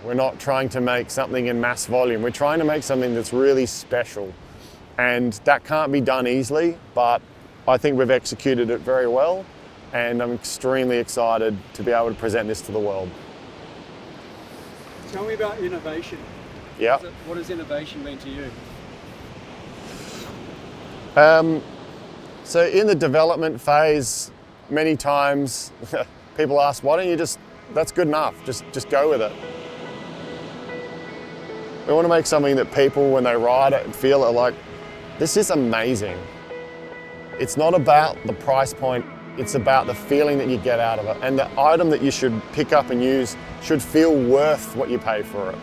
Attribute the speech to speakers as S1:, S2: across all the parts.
S1: We're not trying to make something in mass volume. We're trying to make something that's really special. And that can't be done easily, but I think we've executed it very well. And I'm extremely excited to be able to present this to the world.
S2: Tell me about innovation.
S1: Yeah.
S2: What does innovation mean to you?
S1: So in the development phase, many times people ask, why don't you that's good enough, just go with it. We want to make something that people, when they ride it and feel it, are like, this is amazing. It's not about the price point, it's about the feeling that you get out of it. And the item that you should pick up and use should feel worth what you pay for it.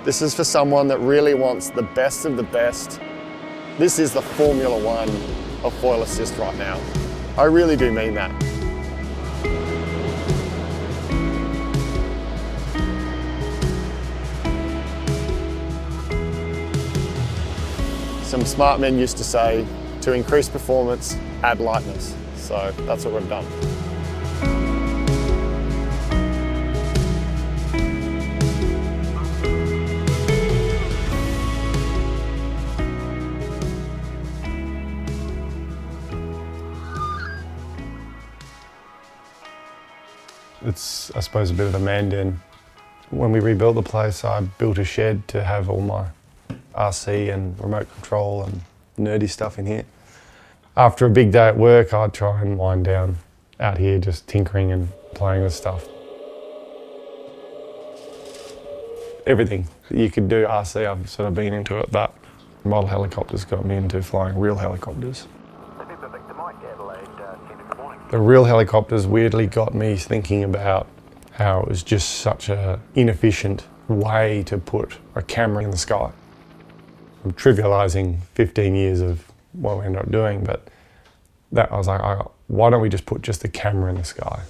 S1: This is for someone that really wants the best of the best. This is the Formula One of foil assist right now. I really do mean that. Some smart men used to say, to increase performance, add lightness. So that's what we've done. It's, I suppose, a bit of a man den. When we rebuilt the place, I built a shed to have all my RC and remote control and nerdy stuff in here. After a big day at work, I'd try and wind down out here just tinkering and playing with stuff. Everything that you could do RC, I've sort of been into it, but model helicopters got me into flying real helicopters. The real helicopters weirdly got me thinking about how it was just such an inefficient way to put a camera in the sky. I'm trivialising 15 years of what we ended up doing, but I was like, why don't we just put just the camera in the sky?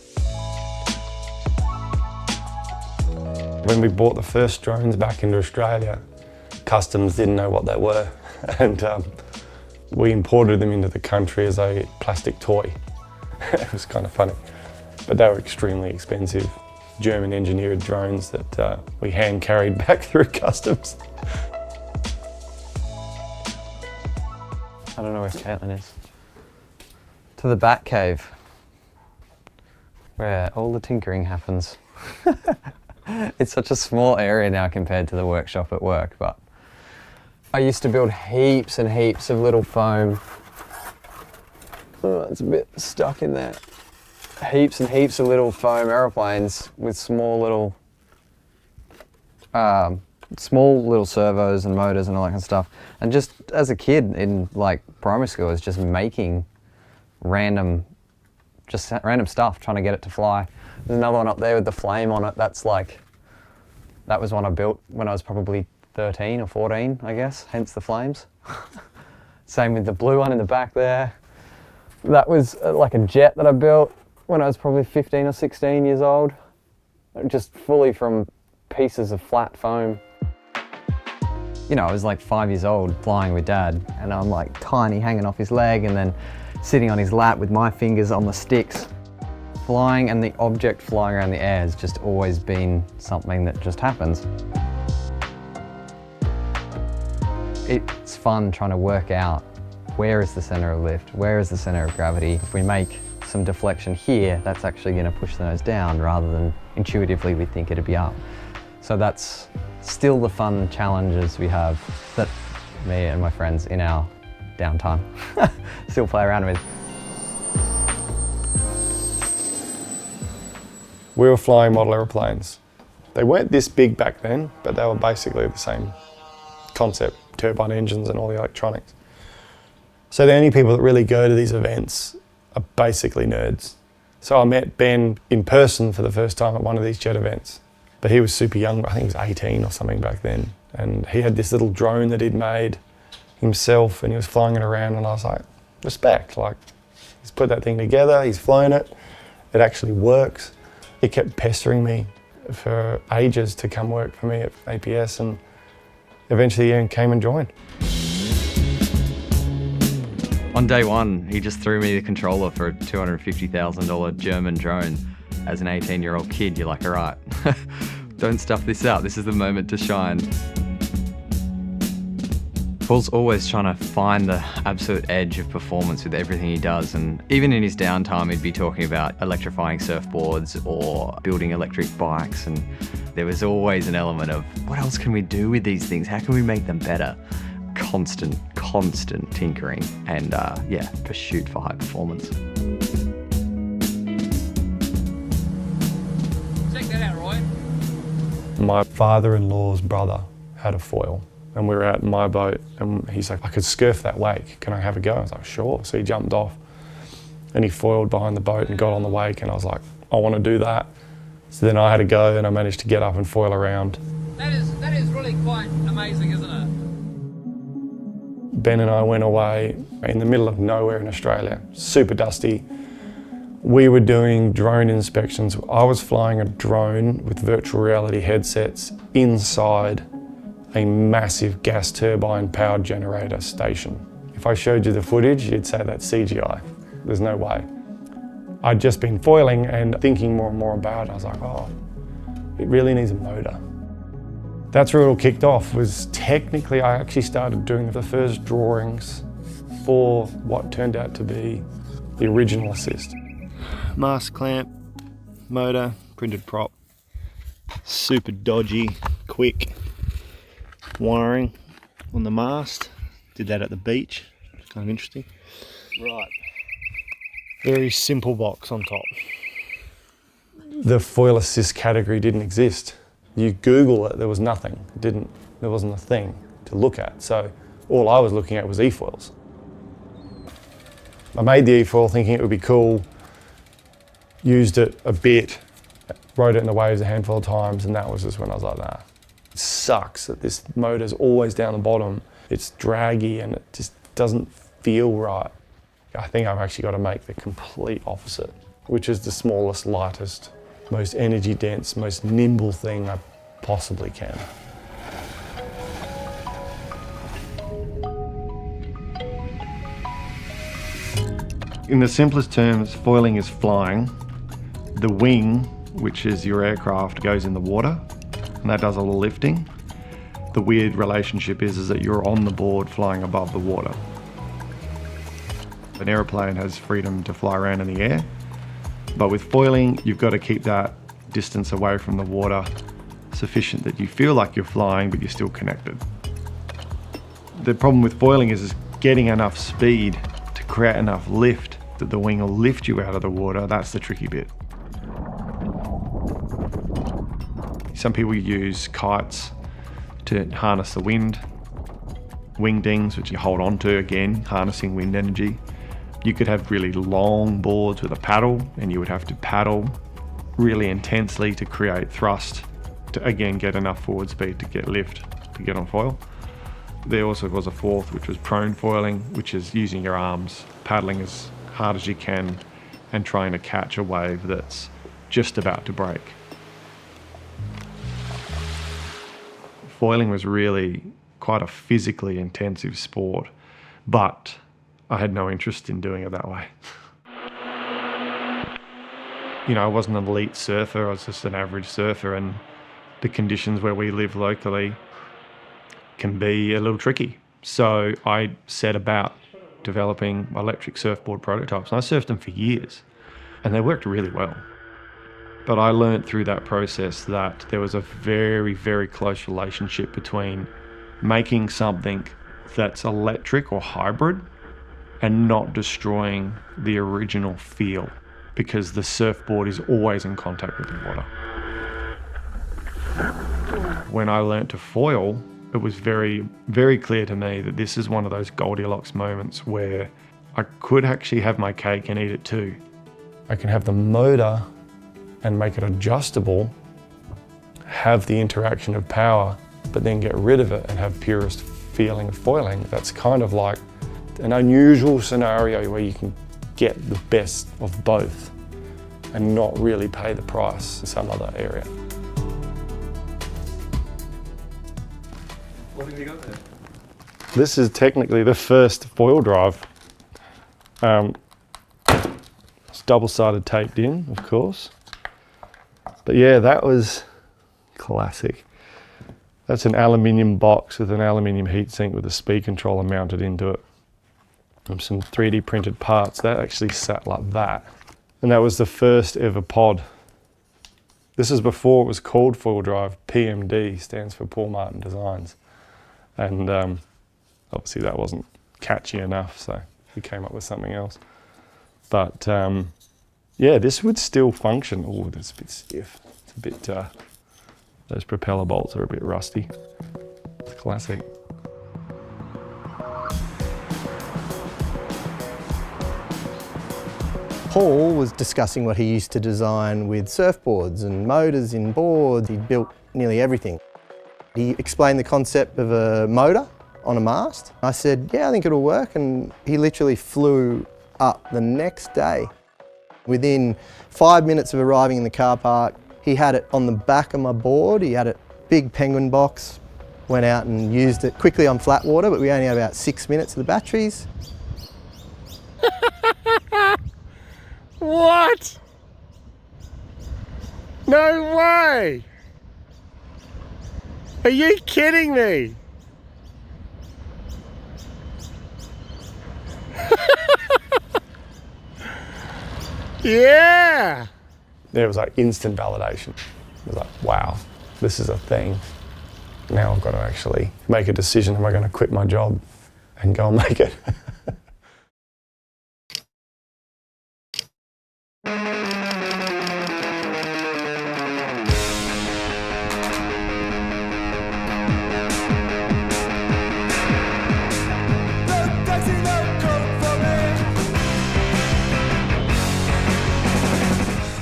S1: When we bought the first drones back into Australia, Customs didn't know what they were, and we imported them into the country as a plastic toy. It was kind of funny, but they were extremely expensive. German engineered drones that we hand carried back through Customs.
S3: I don't know where Caitlin is. To the Bat Cave, where all the tinkering happens. It's such a small area now compared to the workshop at work, but I used to build heaps and heaps of little foam. Oh, it's a bit stuck in there. Heaps and heaps of little foam aeroplanes with small little servos and motors and all that kind of stuff. And just as a kid in like primary school, I was just making random stuff, trying to get it to fly. There's another one up there with the flame on it. That was one I built when I was probably 13 or 14, I guess, hence the flames. Same with the blue one in the back there. That was like a jet that I built when I was probably 15 or 16 years old, just fully from pieces of flat foam. You know, I was like 5 years old flying with Dad, and I'm like tiny hanging off his leg and then sitting on his lap with my fingers on the sticks. Flying and the object flying around the air has just always been something that just happens. It's fun trying to work out where is the center of lift, where is the center of gravity. If we make some deflection here, that's actually going to push the nose down rather than intuitively we think it'd be up. So that's still the fun challenges we have that me and my friends in our downtime still play around with.
S1: We were flying model aeroplanes. They weren't this big back then, but they were basically the same concept, turbine engines and all the electronics. So the only people that really go to these events are basically nerds. So I met Ben in person for the first time at one of these jet events, but he was super young. I think he was 18 or something back then. And he had this little drone that he'd made himself and he was flying it around, and I was like, respect, like he's put that thing together, he's flown it, it actually works. He kept pestering me for ages to come work for me at APS, and eventually Ian came and joined.
S3: On day one, he just threw me the controller for a $250,000 German drone. As an 18-year-old kid, you're like, all right, don't stuff this out. This is the moment to shine. Paul's always trying to find the absolute edge of performance with everything he does, and even in his downtime he'd be talking about electrifying surfboards or building electric bikes, and there was always an element of what else can we do with these things? How can we make them better? Constant tinkering and pursuit for high performance.
S2: Check that out, Roy.
S1: My father-in-law's brother had a foil, and we were out in my boat, and he's like, I could surf that wake, can I have a go? I was like, sure. So he jumped off and he foiled behind the boat and got on the wake, and I was like, I want to do that. So then I had a go, and I managed to get up and foil around.
S2: That is really quite amazing, isn't it?
S1: Ben and I went away in the middle of nowhere in Australia, super dusty. We were doing drone inspections. I was flying a drone with virtual reality headsets inside a massive gas turbine powered generator station. If I showed you the footage, you'd say that's CGI. There's no way. I'd just been foiling and thinking more and more about it. I was like, oh, it really needs a motor. That's where it all kicked off. Was technically, I actually started doing the first drawings for what turned out to be the original assist.
S4: Mast clamp, motor, printed prop, super dodgy, quick wiring on the mast. Did that at the beach, kind of interesting. Right, very simple box on top.
S1: The foil assist category didn't exist. You Google it, there was nothing. There wasn't a thing to look at. So all I was looking at was e-foils. I made the e-foil thinking it would be cool, used it a bit, rode it in the waves a handful of times, and that was just when I was like, nah. It sucks that this motor's always down the bottom. It's draggy and it just doesn't feel right. I think I've actually got to make the complete opposite, which is the smallest, lightest, most energy dense, most nimble thing I possibly can. In the simplest terms, foiling is flying. The wing, which is your aircraft, goes in the water, and that does all the lifting. The weird relationship is that you're on the board flying above the water. An aeroplane has freedom to fly around in the air, but with foiling, you've got to keep that distance away from the water sufficient that you feel like you're flying, but you're still connected. The problem with foiling is getting enough speed to create enough lift that the wing will lift you out of the water. That's the tricky bit. Some people use kites to harness the wind, wing dings, which you hold on to, again, harnessing wind energy. You could have really long boards with a paddle, and you would have to paddle really intensely to create thrust to, again, get enough forward speed to get lift to get on foil. There also was a fourth, which was prone foiling, which is using your arms, paddling as hard as you can and trying to catch a wave that's just about to break. Foiling was really quite a physically intensive sport, but I had no interest in doing it that way. You know, I wasn't an elite surfer, I was just an average surfer, and the conditions where we live locally can be a little tricky. So I set about developing electric surfboard prototypes, and I surfed them for years, and they worked really well. But I learned through that process that there was a very, very close relationship between making something that's electric or hybrid and not destroying the original feel, because the surfboard is always in contact with the water. When I learned to foil, it was very, very clear to me that this is one of those Goldilocks moments where I could actually have my cake and eat it too. I can have the motor and make it adjustable, have the interaction of power, but then get rid of it and have purest feeling of foiling. That's kind of like an unusual scenario where you can get the best of both and not really pay the price in some other area.
S2: What have you got there?
S1: This is technically the first foil drive. It's double-sided taped in, of course. But yeah, that was classic. That's an aluminium box with an aluminium heatsink with a speed controller mounted into it. And some 3D printed parts. That actually sat like that. And that was the first ever pod. This is before it was called four-wheel drive. PMD stands for Paul Martin Designs. And obviously that wasn't catchy enough, so we came up with something else. But yeah, this would still function. Oh, that's a bit stiff. It's a bit, those propeller bolts are a bit rusty. It's classic.
S5: Paul was discussing what he used to design with surfboards and motors in boards. He built nearly everything. He explained the concept of a motor on a mast. I said, yeah, I think it'll work, and he literally flew up the next day. Within 5 minutes of arriving in the car park, he had it on the back of my board. He had a big penguin box, went out and used it quickly on flat water, but we only had about 6 minutes of the batteries.
S1: What? No way! Are you kidding me? Yeah! There was like instant validation. It was like, wow, this is a thing. Now I've got to actually make a decision. Am I going to quit my job and go and make it?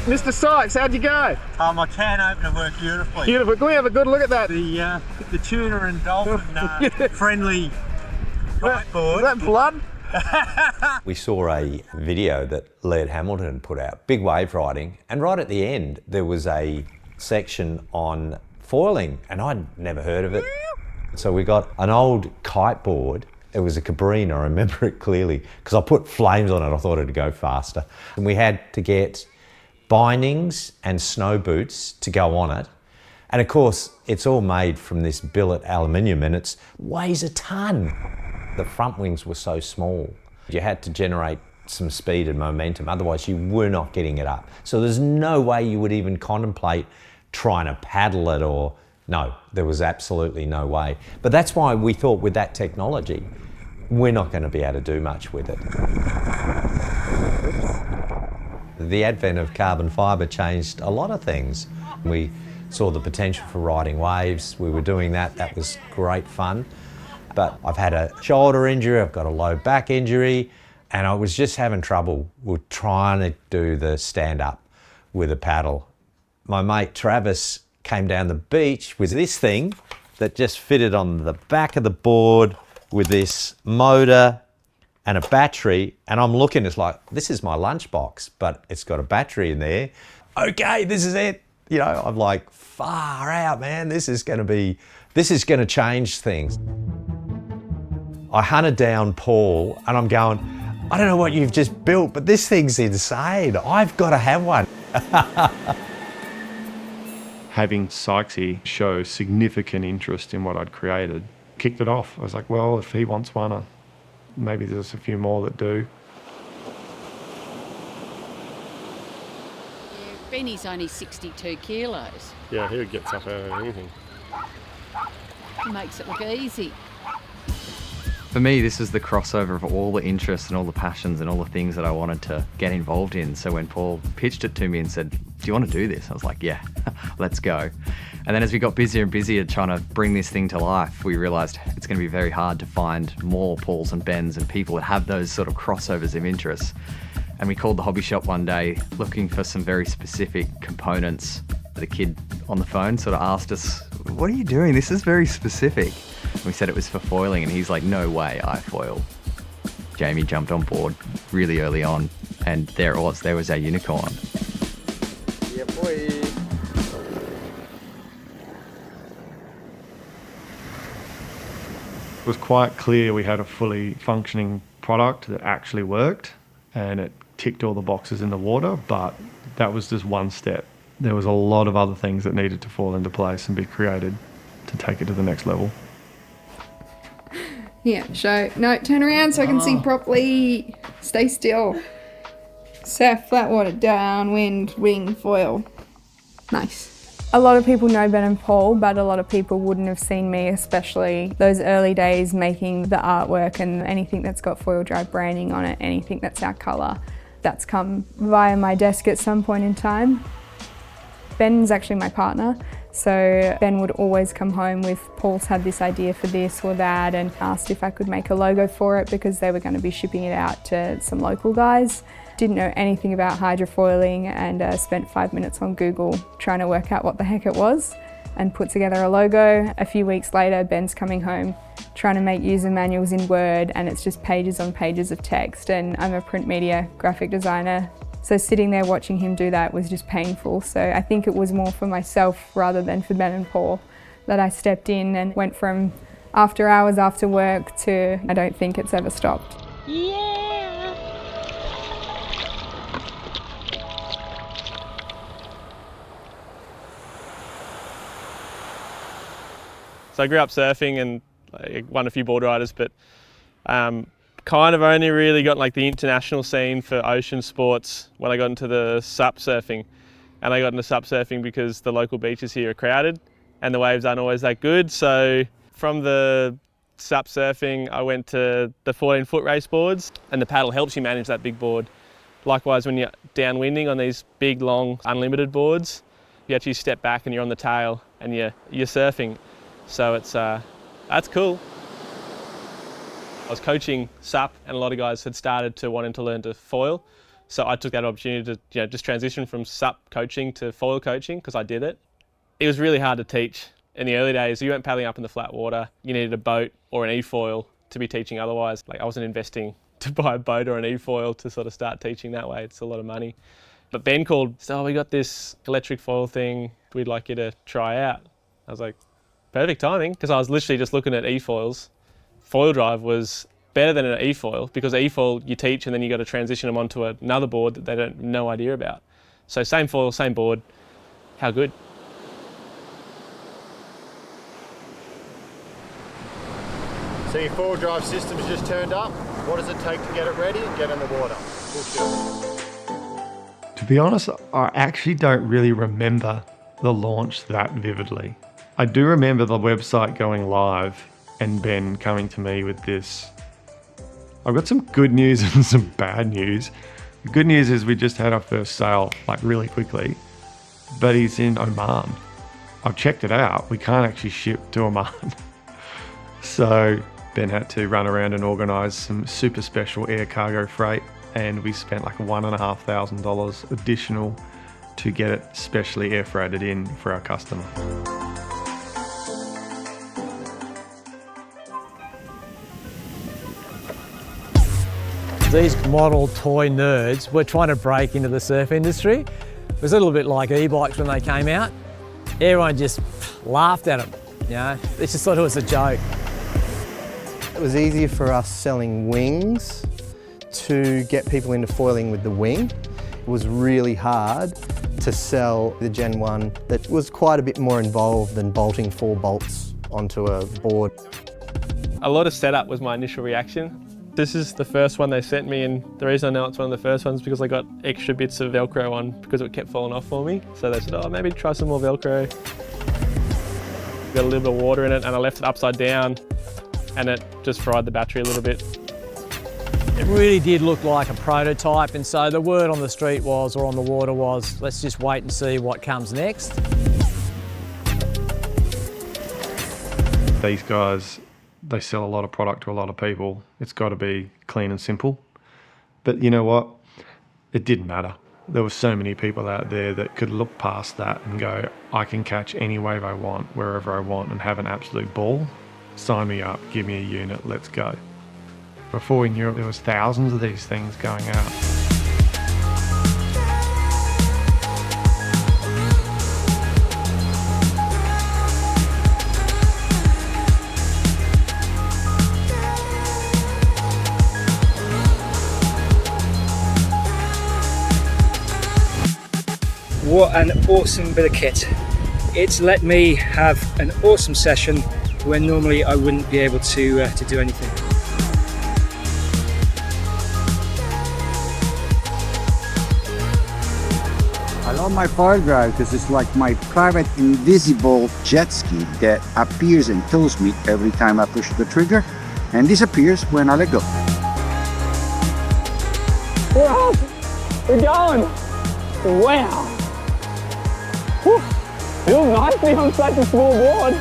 S1: Mr. Sykes, how'd you go?
S6: My can opener worked beautifully.
S1: Beautiful. Can we have a good look at that?
S6: The tuna and dolphin friendly kiteboard.
S1: Is that blood?
S7: We saw a video that Laird Hamilton put out, big wave riding, and right at the end there was a section on foiling, and I'd never heard of it. So we got an old kiteboard. It was a Cabrine, I remember it clearly, because I put flames on it, I thought it'd go faster. And we had to get bindings and snow boots to go on it. And of course, it's all made from this billet aluminium, and it weighs a ton. The front wings were so small. You had to generate some speed and momentum, otherwise you were not getting it up. So there's no way you would even contemplate trying to paddle it, or no, there was absolutely no way. But that's why we thought with that technology, we're not going to be able to do much with it. The advent of carbon fibre changed a lot of things. We saw the potential for riding waves. We were doing that. That was great fun. But I've had a shoulder injury, I've got a low back injury, and I was just having trouble with trying to do the stand-up with a paddle. My mate Travis came down the beach with this thing that just fitted on the back of the board with this motor and a battery, and I'm looking, it's like, this is my lunchbox, but it's got a battery in there. Okay, this is it. You know, I'm like, far out, man. This is going to change things. I hunted down Paul, and I'm going, I don't know what you've just built, but this thing's insane. I've got to have one.
S1: Having Sykesy show significant interest in what I'd created kicked it off. I was like, well, if he wants one, maybe there's a few more that do.
S8: Yeah, Benny's only 62 kilos.
S1: Yeah, he gets up out of anything.
S8: He makes it look easy.
S3: For me, this is the crossover of all the interests and all the passions and all the things that I wanted to get involved in. So when Paul pitched it to me and said, do you want to do this? I was like, yeah, let's go. And then as we got busier and busier trying to bring this thing to life, we realised it's going to be very hard to find more Pauls and Bens and people that have those sort of crossovers of interests. And we called the hobby shop one day looking for some very specific components. The kid on the phone sort of asked us, what are you doing? This is very specific. And we said it was for foiling, and he's like, no way I foil. Jamie jumped on board really early on, and there it was. There was our unicorn.
S5: Yeah, boy.
S1: It was quite clear we had a fully functioning product that actually worked.
S4: and it ticked all the boxes in the water, but that was just one step. There was a lot of other things that needed to fall into place and be created to take it to the next level.
S9: Yeah, show. No, turn around so I can see properly. Stay still. Surf, flat water, downwind, wing, foil. Nice.
S10: A lot of people know Ben and Paul, but a lot of people wouldn't have seen me, especially those early days making the artwork and anything that's got foil drive branding on it, anything that's our colour. That's come via my desk at some point in time. Ben's actually my partner, so Ben would always come home with, Paul's had this idea for this or that, and asked if I could make a logo for it because they were going to be shipping it out to some local guys. Didn't know anything about hydrofoiling and spent 5 minutes on Google trying to work out what the heck it was and put together a logo. A few weeks later, Ben's coming home trying to make user manuals in Word, and it's just pages on pages of text, and I'm a print media graphic designer. So sitting there watching him do that was just painful. So I think it was more for myself rather than for Ben and Paul that I stepped in and went from after hours after work to I don't think it's ever stopped.
S11: So I grew up surfing and won a few board riders, but kind of only really got like the international scene for ocean sports when I got into the sup surfing. And I got into sup surfing because the local beaches here are crowded and the waves aren't always that good. So from the sup surfing, I went to the 14-foot race boards, and the paddle helps you manage that big board. Likewise, when you're downwinding on these big, long, unlimited boards, you actually step back and you're on the tail and you're surfing. So it's that's cool. I was coaching SUP and a lot of guys had started to wanting to learn to foil. So I took that opportunity to just transition from SUP coaching to foil coaching because I did it. It was really hard to teach. In the early days, you weren't paddling up in the flat water. You needed a boat or an e-foil to be teaching otherwise. Like I wasn't investing to buy a boat or an e-foil to sort of start teaching that way. It's a lot of money. But Ben called, so we got this electric foil thing we'd like you to try out. I was like, perfect timing, because I was literally just looking at e-foils. Foil drive was better than an e-foil because e-foil you teach and then you got to transition them onto another board that they don't have no idea about. So same foil, same board, how good?
S4: So your foil drive system's just turned up. What does it take to get it ready and get in the water? To be honest, I actually don't really remember the launch that vividly. I do remember the website going live and Ben coming to me with this. I've got some good news and some bad news. The good news is we just had our first sale like really quickly, but he's in Oman. I've checked it out. We can't actually ship to Oman. So Ben had to run around and organise some super special air cargo freight, and we spent like $1,500 additional to get it specially air freighted in for our customer.
S12: These model toy nerds were trying to break into the surf industry. It was a little bit like e-bikes when they came out. Everyone just laughed at them, you know. They just thought it was a joke.
S5: It was easier for us selling wings to get people into foiling with the wing. It was really hard to sell the Gen 1 that was quite a bit more involved than bolting 4 bolts onto a board.
S11: A lot of setup was my initial reaction. This is the first one they sent me, and the reason I know it's one of the first ones is because I got extra bits of Velcro on because it kept falling off for me. So they said, oh, maybe try some more Velcro. Got a little bit of water in it and I left it upside down and it just fried the battery a little bit.
S12: It really did look like a prototype, and so the word on the street was, or on the water was, let's just wait and see what comes next.
S4: These guys, they sell a lot of product to a lot of people. It's got to be clean and simple. But you know what? It didn't matter. There were so many people out there that could look past that and go, I can catch any wave I want, wherever I want, and have an absolute ball. Sign me up, give me a unit, let's go. Before we knew it, there was thousands of these things going out.
S13: What an awesome bit of kit. It's let me have an awesome session when normally I wouldn't be able to do anything.
S14: I love my foil drive because it's like my private invisible jet ski that appears and tells me every time I push the trigger and disappears when I let go.
S15: We're off! We're going! Wow! Whew. Feels nice to be on such a small board.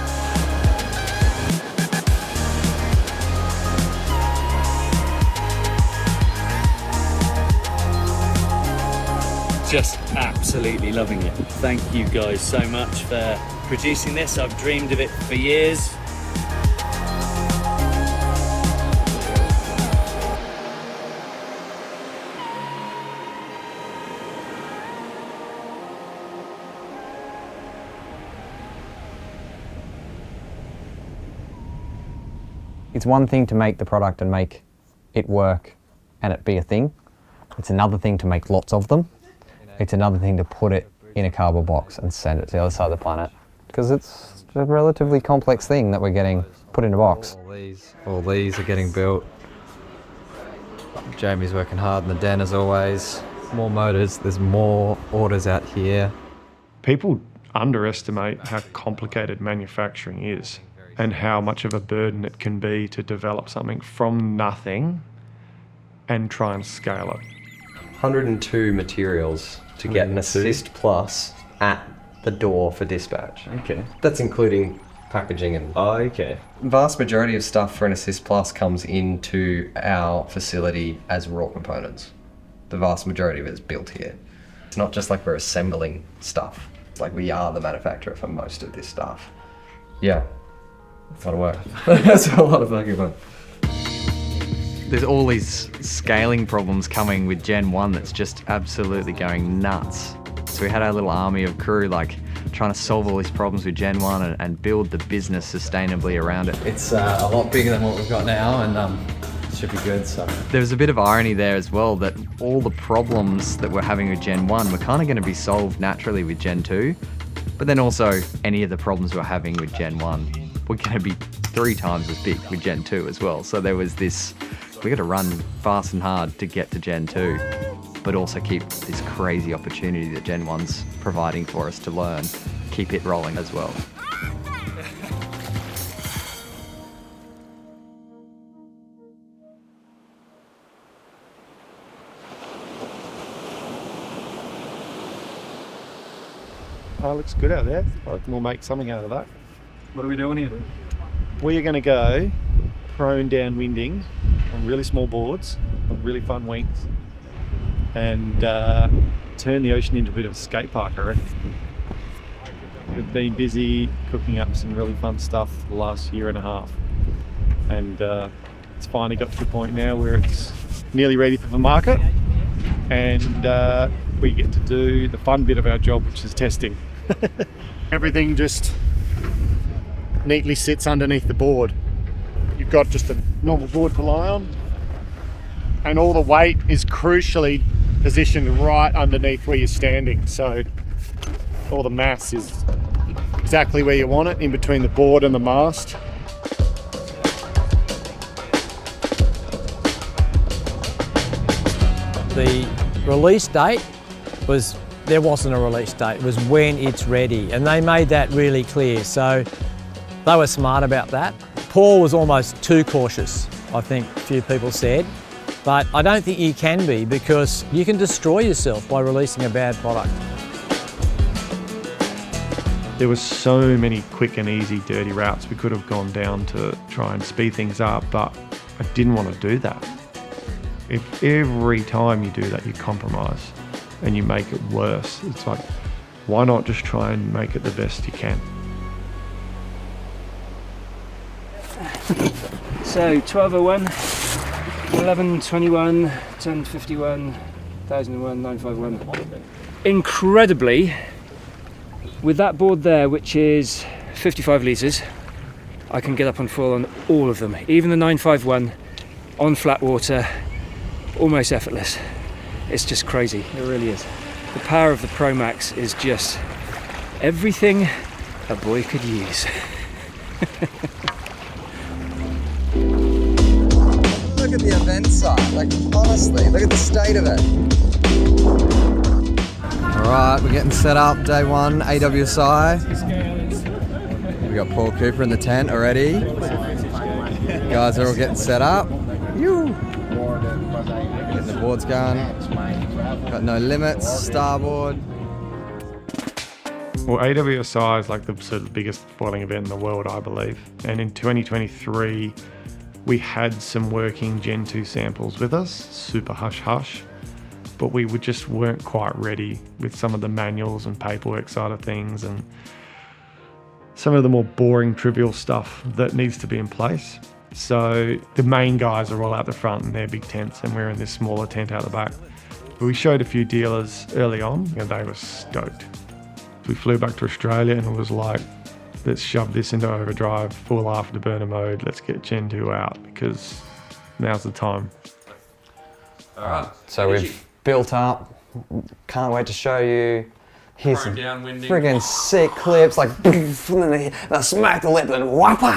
S16: Just absolutely loving it. Thank you guys so much for producing this. I've dreamed of it for years.
S3: It's one thing to make the product and make it work and it be a thing. It's another thing to make lots of them. It's another thing to put it in a cardboard box and send it to the other side of the planet. Because it's a relatively complex thing that we're getting put in a box. All these are getting built. Jamie's working hard in the den as always. More motors, there's more orders out here.
S1: People underestimate how complicated manufacturing is and how much of a burden it can be to develop something from nothing and try and scale it.
S3: 102 materials to get an Assist Plus at the door for dispatch.
S17: Okay.
S3: That's including packaging and...
S17: Oh, okay.
S3: Vast majority of stuff for an Assist Plus comes into our facility as raw components. The vast majority of it is built here. It's not just like we're assembling stuff. It's like we are the manufacturer for most of this stuff. Yeah. It's a lot of work. That's a lot of fucking fun. There's all these scaling problems coming with Gen 1 that's just absolutely going nuts. So we had our little army of crew like trying to solve all these problems with Gen 1 and build the business sustainably around it. It's a lot bigger than what we've got now and it should be good. So there's a bit of irony there as well that all the problems that we're having with Gen 1 were kind of going to be solved naturally with Gen 2, but then also any of the problems we're having with Gen 1 we're going to be 3 times as big with Gen 2 as well. So there was this, we got to run fast and hard to get to Gen 2, but also keep this crazy opportunity that Gen 1's providing for us to learn, keep it rolling as well.
S1: Oh, looks good out there. I reckon we'll make something out of that.
S13: What are we doing here?
S1: We are going to go prone downwinding on really small boards, on really fun wings, and turn the ocean into a bit of a skate park, I reckon. We've been busy cooking up some really fun stuff for the last year and a half, and it's finally got to the point now where it's nearly ready for the market, and we get to do the fun bit of our job, which is testing. Everything just neatly sits underneath the board. You've got just a normal board to lie on, and all the weight is crucially positioned right underneath where you're standing, so all the mass is exactly where you want it, in between the board and the mast.
S12: The release date was, there wasn't a release date, it was when it's ready, and they made that really clear, so they were smart about that. Paul was almost too cautious, I think a few people said, but I don't think you can be, because you can destroy yourself by releasing a bad product.
S1: There were so many quick and easy dirty routes we could have gone down to try and speed things up, but I didn't want to do that. If every time you do that you compromise and you make it worse, it's like, why not just try and make it the best you can?
S13: So 1201, 1121, 1051, 1001, 951. Incredibly, with that board there, which is 55 litres, I can get up and fall on all of them. Even the 951 on flat water, almost effortless. It's just crazy, it really is. The power of the Pro Max is just everything a boy could use.
S3: Look at the event site, like honestly, look at the state of it. Alright, we're getting set up, day one, AWSI. We got Paul Cooper in the tent already. Guys are all getting set up. Getting the boards going. Got no limits, starboard.
S1: Well, AWSI is like the sort of biggest foiling event in the world, I believe. And in 2023, we had some working Gen 2 samples with us, super hush-hush, but we just weren't quite ready with some of the manuals and paperwork side of things and some of the more boring, trivial stuff that needs to be in place. So the main guys are all out the front in their big tents and we're in this smaller tent out the back. But we showed a few dealers early on and they were stoked. We flew back to Australia and it was like, let's shove this into overdrive, full afterburner mode, let's get Gen 2 out because now's the time.
S3: Alright, so we've built up, can't wait to show you. Here's some friggin' sick clips, like and then they smack the lip and whoppa!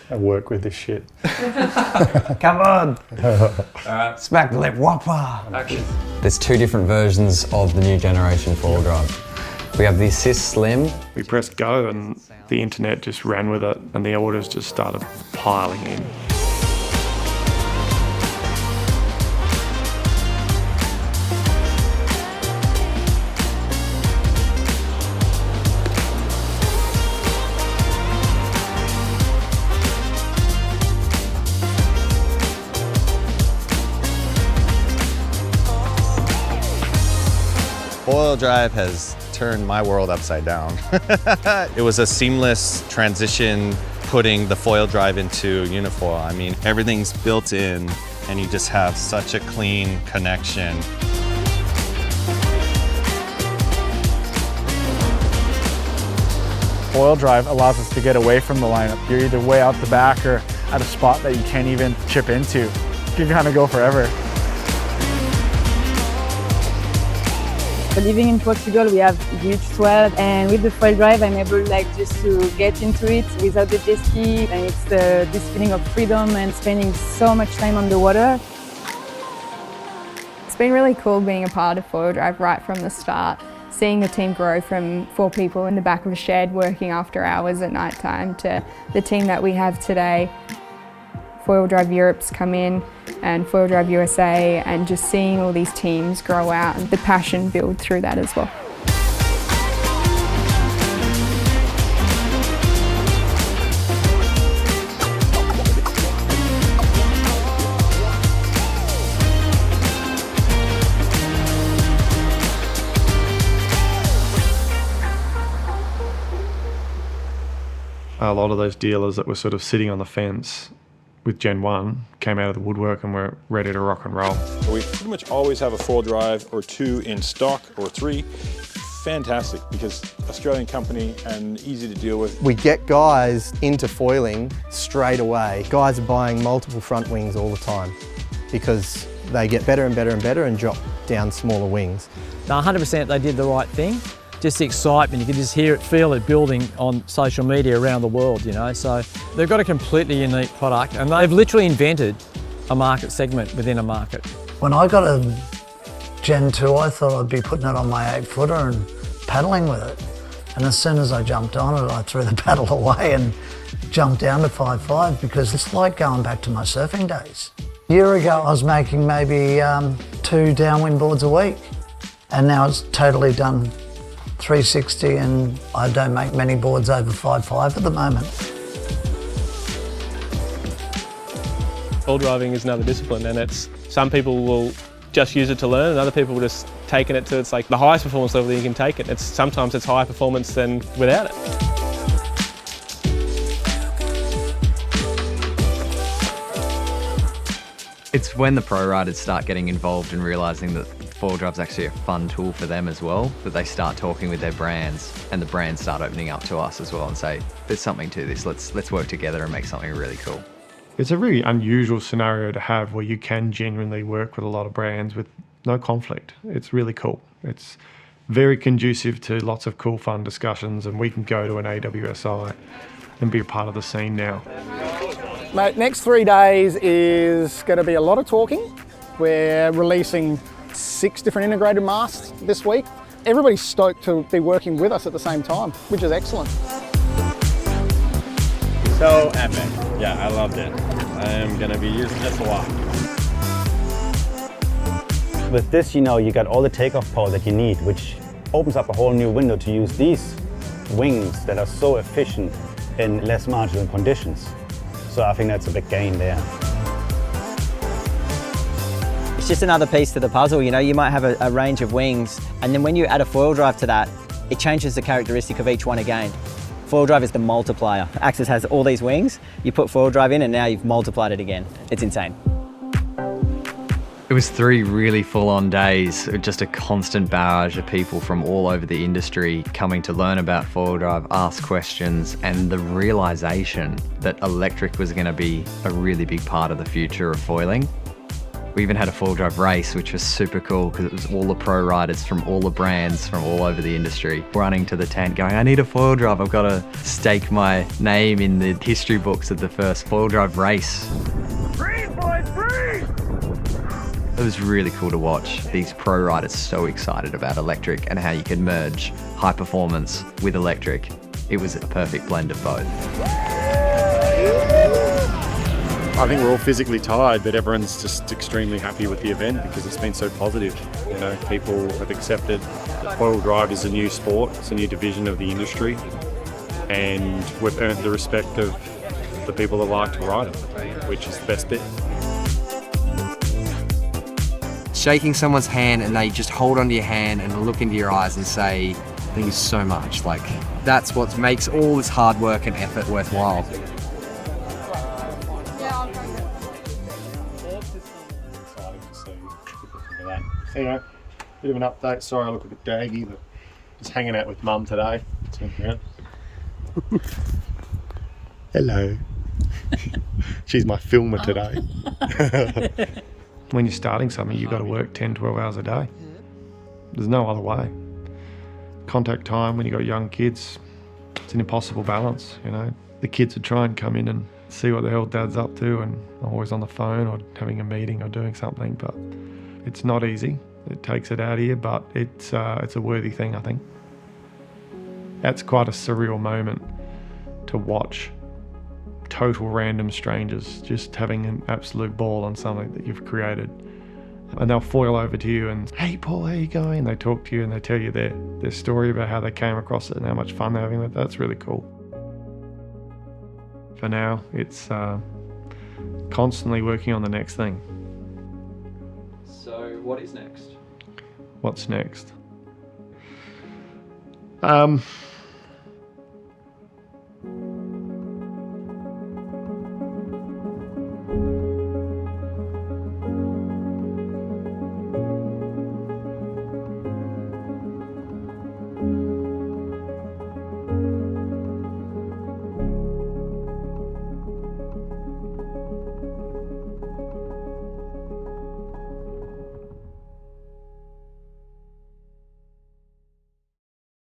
S1: I work with this shit.
S3: Come on! Alright. Smack the lip, whoppa! Action. There's two different versions of the new generation four-wheel drive. We have the Assist Slim.
S1: We pressed go and the internet just ran with it and the orders just started piling in.
S17: Four-wheel drive has turned my world upside down. It was a seamless transition putting the foil drive into unifoil. I mean, everything's built in and you just have such a clean connection.
S18: Foil drive allows us to get away from the lineup. You're either way out the back or at a spot that you can't even chip into. You can kind of go forever.
S19: Living in Portugal, we have huge swell, and with the foil drive, I'm able just to get into it without the jet ski, and it's this feeling of freedom and spending so much time on the water.
S10: It's been really cool being a part of foil drive right from the start, seeing the team grow from 4 people in the back of a shed working after hours at night time to the team that we have today. Foil Drive Europe's come in and Foil Drive USA, and just seeing all these teams grow out and the passion build through that as well.
S1: A lot of those dealers that were sort of sitting on the fence with Gen 1 came out of the woodwork and were ready to rock and roll.
S20: We pretty much always have a foil drive or 2 in stock, or 3. Fantastic, because Australian company and easy to deal with.
S5: We get guys into foiling straight away. Guys are buying multiple front wings all the time because they get better and better and better and drop down smaller wings.
S12: No, 100% they did the right thing. Just the excitement, you can just hear it, feel it building on social media around the world, you know. So they've got a completely unique product and they've literally invented a market segment within a market.
S21: When I got a Gen 2, I thought I'd be putting it on my 8-footer and paddling with it. And as soon as I jumped on it, I threw the paddle away and jumped down to 5.5 because it's like going back to my surfing days. A year ago, I was making maybe 2 downwind boards a week, and now it's totally done 360, and I don't make many boards over 5.5 at the moment.
S11: Foil driving is another discipline, and it's some people will just use it to learn, and other people will just taking it to it's like the highest performance level that you can take it. Sometimes it's higher performance than without it.
S3: It's when the pro riders start getting involved and realising that foil drive's actually a fun tool for them as well, that they start talking with their brands and the brands start opening up to us as well and say, there's something to this, let's work together and make something really cool.
S1: It's a really unusual scenario to have where you can genuinely work with a lot of brands with no conflict. It's really cool. It's very conducive to lots of cool, fun discussions, and we can go to an AWSI and be a part of the scene now.
S2: Mate, next 3 days is going to be a lot of talking. We're releasing 6 different integrated masts this week. Everybody's stoked to be working with us at the same time, which is excellent.
S22: So epic. Yeah, I loved it. I am going to be using this a lot.
S23: With this, you know, you got all the takeoff power that you need, which opens up a whole new window to use these wings that are so efficient in less marginal conditions. So I think that's a big gain there.
S24: It's just another piece to the puzzle. You know, you might have a range of wings, and then when you add a foil drive to that, it changes the characteristic of each one again. Foil drive is the multiplier. Axis has all these wings, you put foil drive in and now you've multiplied it again. It's insane.
S3: It was 3 really full-on days, just a constant barrage of people from all over the industry coming to learn about foil drive, ask questions, and the realization that electric was going to be a really big part of the future of foiling. We even had a foil drive race, which was super cool because it was all the pro riders from all the brands from all over the industry running to the tent going, I need a foil drive. I've got to stake my name in the history books of the first foil drive race.
S15: Freeze, boys, freeze!
S3: It was really cool to watch these pro riders so excited about electric and how you could merge high performance with electric. It was a perfect blend of both.
S25: I think we're all physically tired, but everyone's just extremely happy with the event because it's been so positive. You know, people have accepted that foil drive is a new sport, it's a new division of the industry, and we've earned the respect of the people that like to ride it, which is the best bit.
S3: Shaking someone's hand and they just hold onto your hand and look into your eyes and say, thank you so much. Like, that's what makes all this hard work and effort worthwhile.
S1: You know, bit of an update. Sorry, I look a bit daggy, but just hanging out with Mum today. Turn around. Hello. She's my filmer today. When you're starting something, you've got to work 10, 12 hours a day. There's no other way. Contact time when you've got young kids, it's an impossible balance, you know. The kids would try and come in and see what the hell Dad's up to, and I'm always on the phone or having a meeting or doing something, but it's not easy. It takes it out of you, but it's a worthy thing, I think. That's quite a surreal moment to watch total random strangers just having an absolute ball on something that you've created. And they'll foil over to you and, hey Paul, how you going? They talk to you and they tell you their story about how they came across it and how much fun they're having with it. That's really cool. For now, it's constantly working on the next thing.
S3: So what is next?
S1: What's next?